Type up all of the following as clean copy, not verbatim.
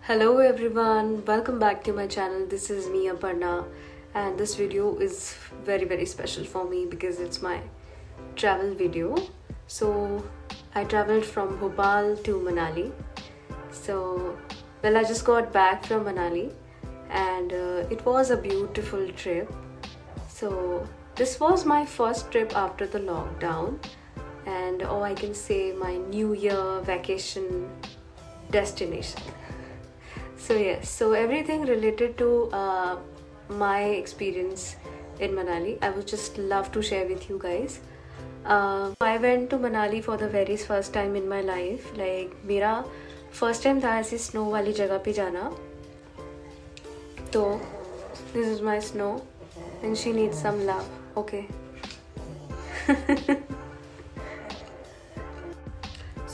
Hello everyone, welcome back to my channel. This is me Aparna, and this video is very special for me because it's my travel video. So I traveled from Bhopal to Manali. I just got back from Manali and it was a beautiful trip. So this was my first trip after the lockdown, and I can say my New Year vacation destination. So everything related to my experience in Manali, I would just love to share with you guys. I went to Manali for the very first time in my life. Like मेरा first time था ऐसी snow वाली जगह पे जाना. तो this is my snow and she needs some love. Okay.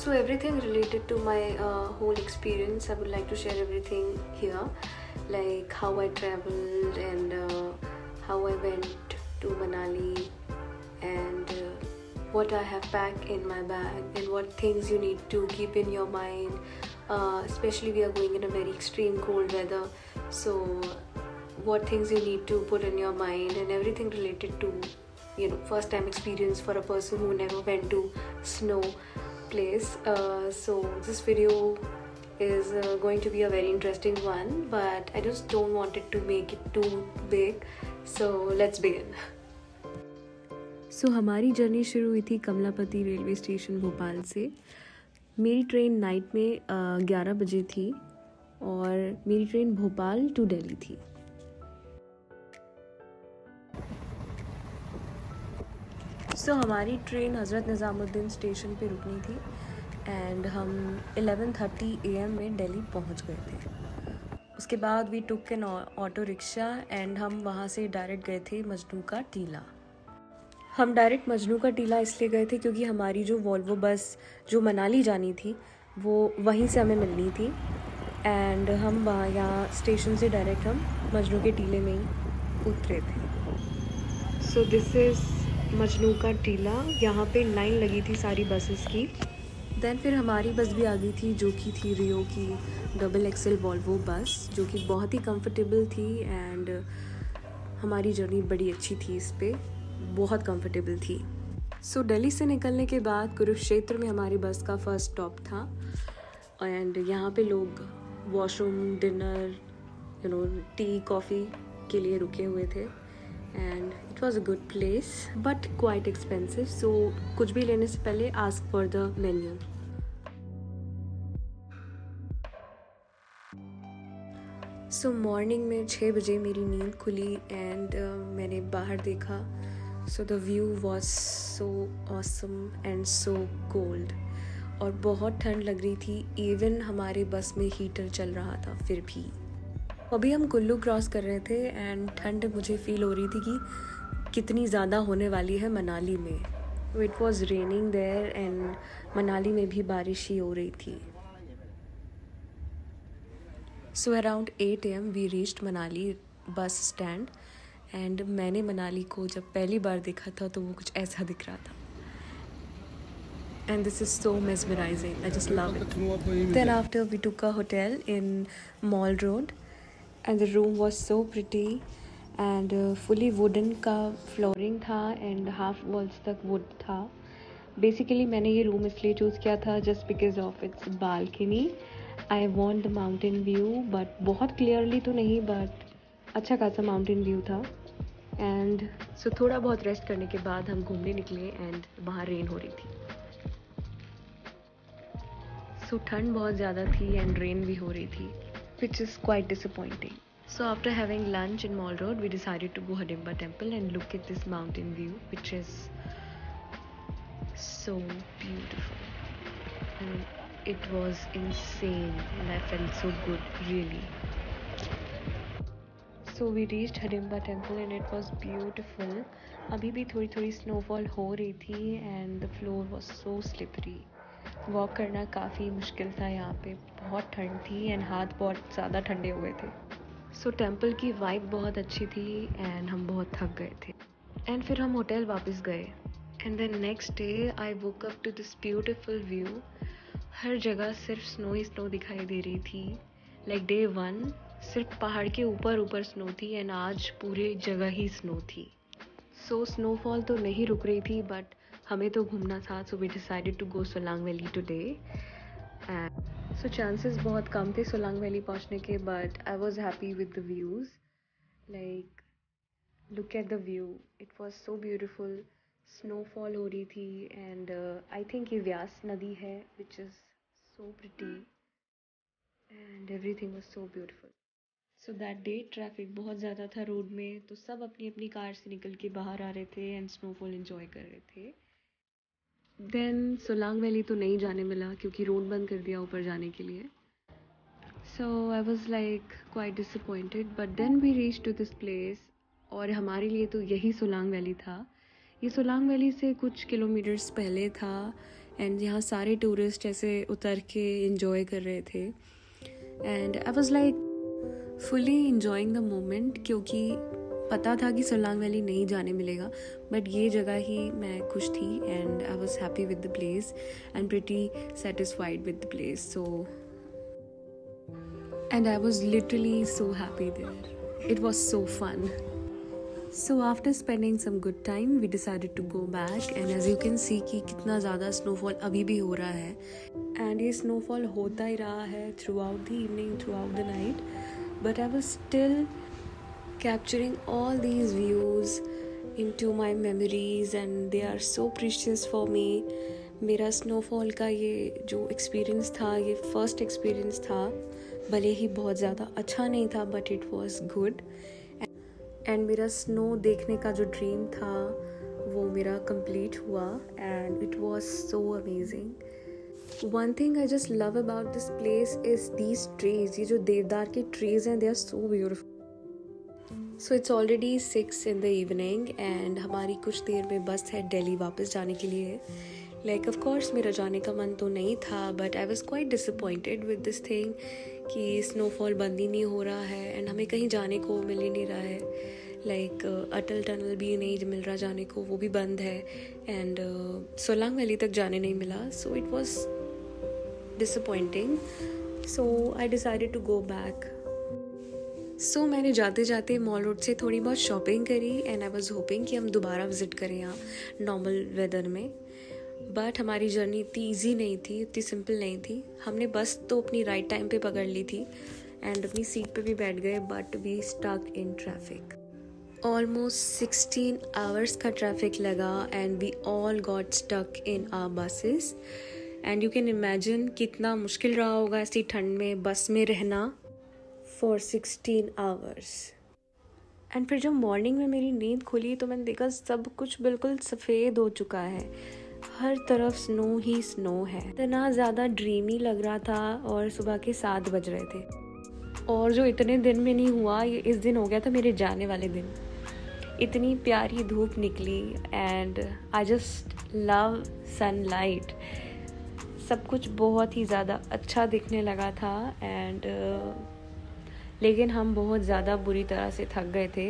So everything related to my whole experience, I would like to share everything here, like how I traveled and how I went to Manali and what I have packed in my bag and what things you need to keep in your mind, especially we are going in a very extreme cold weather, so what things you need to put in your mind and everything related to first time experience for a person who never went to snow place. So this video is going to be a very interesting one, but I just don't want it to make it too big. So let's begin. हमारी journey शुरू हुई थी Kamlapati railway station Bhopal से. मेरी train night में 11 बजे थी और मेरी ट्रेन भोपाल टू दिल्ली थी. हमारी ट्रेन हज़रत निज़ामुद्दीन स्टेशन पे रुकनी थी एंड हम 11:30 AM में दिल्ली पहुंच गए थे. उसके बाद we took an auto rickshaw and हम वहां से डायरेक्ट गए थे मजनू का टीला. हम डायरेक्ट मजनू का टीला इसलिए गए थे क्योंकि हमारी जो वॉल्वो बस जो मनाली जानी थी वो वहीं से हमें मिलनी थी एंड हम वहाँ यहाँ स्टेशन से डायरेक्ट हम मजनू के टीले में ही उतरे थे. सो दिस इज़ मजनू का टीला. यहाँ पे लाइन लगी थी सारी बसेस की. देन फिर हमारी बस भी आ गई थी जो कि थी रियो की XXL वॉल्वो बस, जो कि बहुत ही कंफर्टेबल थी एंड हमारी जर्नी बड़ी अच्छी थी. इस पे बहुत कंफर्टेबल थी. दिल्ली से निकलने के बाद कुरुक्षेत्र में हमारी बस का फर्स्ट स्टॉप था एंड यहाँ पे लोग वॉशरूम, डिनर, टी, कॉफ़ी के लिए रुके हुए थे and it was a good place but quite expensive, so कुछ भी लेने से पहले ask for the menu. Morning में 6 बजे मेरी नींद खुली एंड मैंने बाहर देखा. the view was so awesome and so cold और बहुत ठंड लग रही थी. इवन हमारे बस में हीटर चल रहा था फिर भी. अभी हम कुल्लू क्रॉस कर रहे थे एंड ठंड मुझे फील हो रही थी कि कितनी ज़्यादा होने वाली है मनाली में. It was raining there and Manali में भी बारिश ही हो रही थी. Around 8 AM we reached Manali bus stand and मैंने मनाली को जब पहली बार देखा था तो वो कुछ ऐसा दिख रहा था. And this is so mesmerizing. I just love it. Then after we took a hotel in Mall Road and the room was so pretty and fully wooden का flooring था and half walls तक wood था. Basically मैंने ये room इसलिए choose किया था just because of its balcony. I want the mountain view but बहुत clearly तो नहीं, but अच्छा खासा mountain view था. and थोड़ा बहुत रेस्ट करने के बाद हम घूमने निकले एंड वहाँ रेन हो रही थी. ठंड बहुत ज़्यादा थी एंड रेन भी हो रही थी, which is quite disappointing. So after having lunch in Mall Road, we decided to go Hidimba Temple and look at this mountain view, which is so beautiful. And it was insane and I felt so good, really. We reached Hidimba Temple and it was beautiful. अभी भी थोड़ी थोड़ी snowfall हो रही थी and the floor was so slippery. Walk करना काफ़ी मुश्किल था. यहाँ पे बहुत ठंड थी एंड हाथ बहुत ज़्यादा ठंडे हुए थे. टेम्पल की वाइब बहुत अच्छी थी एंड हम बहुत थक गए थे एंड फिर हम होटल वापस गए and then next day I woke up to this beautiful view. हर जगह सिर्फ स्नो ही स्नो दिखाई दे रही थी लाइक डे 1 सिर्फ पहाड़ के ऊपर ऊपर स्नो थी एंड आज पूरे जगह ही स्नो थी. सो स्नोफॉल तो नहीं रुक रही थी बट हमें तो घूमना था, so we decided to go Solang valley today. And so chances बहुत कम थे सोलांग वैली पहुंचने के, but I was happy with the views. Like look at the view, it was so beautiful. Snowfall हो रही थी एंड आई थिंक ये व्यास नदी है which is so pretty and everything was so beautiful. So that day traffic बहुत ज़्यादा था road में, तो सब अपनी अपनी कार से निकल के बाहर आ रहे थे एंड स्नोफॉल एंजॉय कर रहे थे. देन सोलांग वैली तो नहीं जाने मिला क्योंकि रोड बंद कर दिया ऊपर जाने के लिए. So I was like quite disappointed, but then we reach to this place. और हमारे लिए तो यही सोलांग वैली था. ये सोलांग वैली से कुछ किलोमीटर्स पहले था एंड यहाँ सारे टूरिस्ट ऐसे उतर के इंजॉय कर रहे थे. And I was like fully enjoying the moment, क्योंकि पता था कि सोलांग वैली नहीं जाने मिलेगा, बट ये जगह ही मैं खुश थी and I was happy with the place and pretty satisfied with the place. So and I was literally so happy there. It was so fun. So after spending some good time, we decided to go back and as you can see कि कितना ज़्यादा snowfall अभी भी हो रहा है and ये snowfall होता ही रहा है throughout the evening, throughout the night, but I was still capturing all these views into my memories and they are so precious for me. मेरा snowfall का ये जो experience था, ये first experience था, भले ही बहुत ज़्यादा अच्छा नहीं था but it was good. And मेरा स्नो देखने का जो ड्रीम था वो मेरा कंप्लीट हुआ and it was so amazing. One thing I just love about this place is these trees. ये जो देवदार के ट्रीज हैं, they are so beautiful. So it's already 6 in the evening and हमारी कुछ देर में बस है दिल्ली वापस जाने के लिए. लाइक ऑफ कोर्स मेरा जाने का मन तो नहीं था, but I was quite disappointed with this thing कि स्नोफॉल बंद ही नहीं हो रहा है एंड हमें कहीं जाने को मिल ही नहीं रहा है. लाइक अटल टनल भी नहीं मिल रहा जाने को, वो भी बंद है एंड सोलांग वैली तक जाने नहीं मिला. So it was disappointing. So I decided to go back. So मैंने जाते जाते मॉल रोड से थोड़ी बहुत शॉपिंग करी एंड आई वॉज होपिंग कि हम दोबारा विज़िट करें यहाँ नॉर्मल वेदर में. बट हमारी जर्नी इतनी ईजी नहीं थी, इतनी सिंपल नहीं थी. हमने बस तो अपनी राइट टाइम पे पकड़ ली थी एंड अपनी सीट पे भी बैठ गए, but we stuck in traffic. Almost 16 hours का ट्रैफिक लगा and we all got stuck in our buses. And you can imagine कितना मुश्किल रहा होगा ऐसी ठंड में बस में रहना फॉर 16 hours. एंड फिर जब मॉर्निंग में मेरी नींद खुली तो मैंने देखा सब कुछ बिल्कुल सफ़ेद हो चुका है, हर तरफ स्नो ही स्नो है. इतना ज़्यादा ड्रीमी लग रहा था और सुबह के 7 बज रहे थे और जो इतने दिन में नहीं हुआ ये इस दिन हो गया था मेरे जाने वाले दिन. इतनी प्यारी धूप निकली and I just love sunlight. सब कुछ बहुत ही ज़्यादा अच्छा दिखने लगा था एंड लेकिन हम बहुत ज़्यादा बुरी तरह से थक गए थे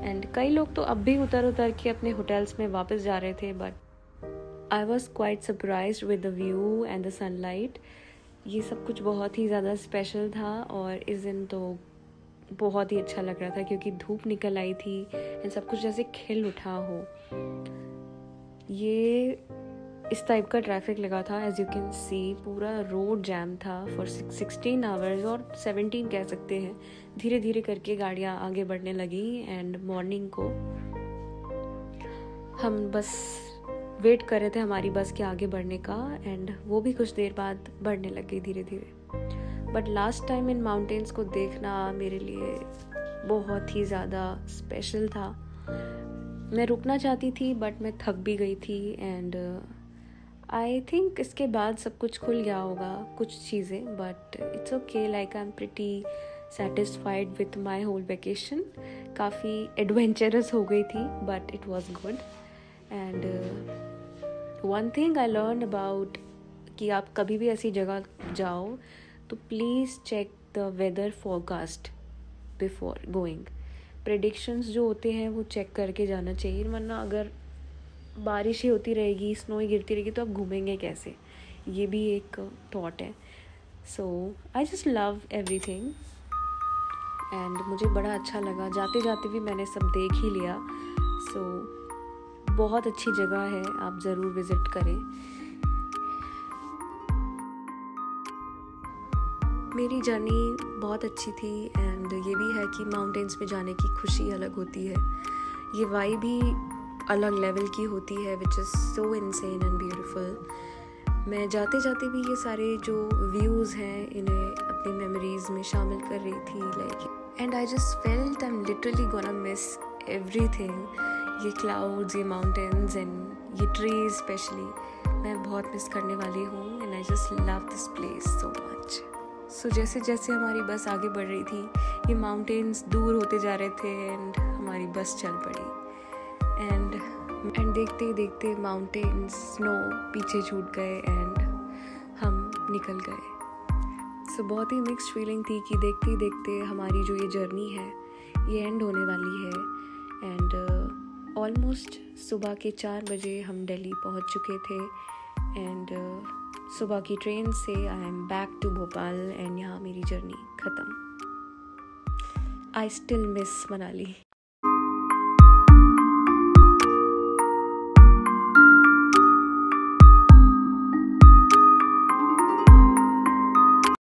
एंड कई लोग तो अब भी उतर के अपने होटल्स में वापस जा रहे थे. But I was quite surprised with the view and the sunlight. ये सब कुछ बहुत ही ज़्यादा स्पेशल था और इस दिन तो बहुत ही अच्छा लग रहा था क्योंकि धूप निकल आई थी एंड सब कुछ जैसे खिल उठा हो. ये इस टाइप का ट्रैफिक लगा था. एज यू कैन सी पूरा रोड जैम था फॉर 16 hours और 17 कह सकते हैं. धीरे धीरे करके गाड़ियाँ आगे बढ़ने लगी एंड मॉर्निंग को हम बस वेट कर रहे थे हमारी बस के आगे बढ़ने का एंड वो भी कुछ देर बाद बढ़ने लग गई धीरे धीरे. But last time in mountains को देखना मेरे लिए बहुत ही ज़्यादा स्पेशल था. मैं रुकना चाहती थी बट मैं थक भी गई थी एंड आई थिंक इसके बाद सब कुछ खुल गया होगा कुछ चीज़ें, but it's okay. Like I am pretty satisfied with my whole vacation. काफ़ी एडवेंचरस हो गई थी but it was good. And one thing I learn about कि आप कभी भी ऐसी जगह जाओ तो please check the weather forecast before going. Predictions जो होते हैं वो चेक करके जाना चाहिए, वरना अगर बारिश ही होती रहेगी, स्नो ही गिरती रहेगी तो आप घूमेंगे कैसे, ये भी एक थॉट है. So I just love everything and मुझे बड़ा अच्छा लगा। जाते जाते भी मैंने सब देख ही लिया। सो बहुत अच्छी जगह है, आप ज़रूर विज़िट करें। मेरी जर्नी बहुत अच्छी थी एंड ये भी है कि माउंटेन्स में जाने की खुशी अलग होती है। ये वाइब भी अलग लेवल की होती है which is so insane and beautiful. मैं जाते जाते भी ये सारे जो व्यूज़ हैं इन्हें अपनी मेमोरीज़ में शामिल कर रही थी like, and I just felt I am literally gonna miss everything. ये क्लाउड्स, ये माउंटेन्स एंड ये ट्रीज स्पेशली मैं बहुत मिस करने वाली हूँ and I just love this place so much. So जैसे जैसे हमारी बस आगे बढ़ रही थी ये माउंटेन्स दूर होते जा रहे थे एंड हमारी बस चल पड़ी एंड देखते ही देखते माउंटेन्स स्नो पीछे छूट गए एंड हम निकल गए। सो बहुत ही मिक्स्ड फीलिंग थी कि देखते ही देखते हमारी जो ये जर्नी है ये एंड होने वाली है। एंड ऑलमोस्ट सुबह के 4 बजे हम दिल्ली पहुंच चुके थे एंड सुबह की ट्रेन से I am back to Bhopal and यहाँ मेरी जर्नी ख़त्म। I still miss Manali.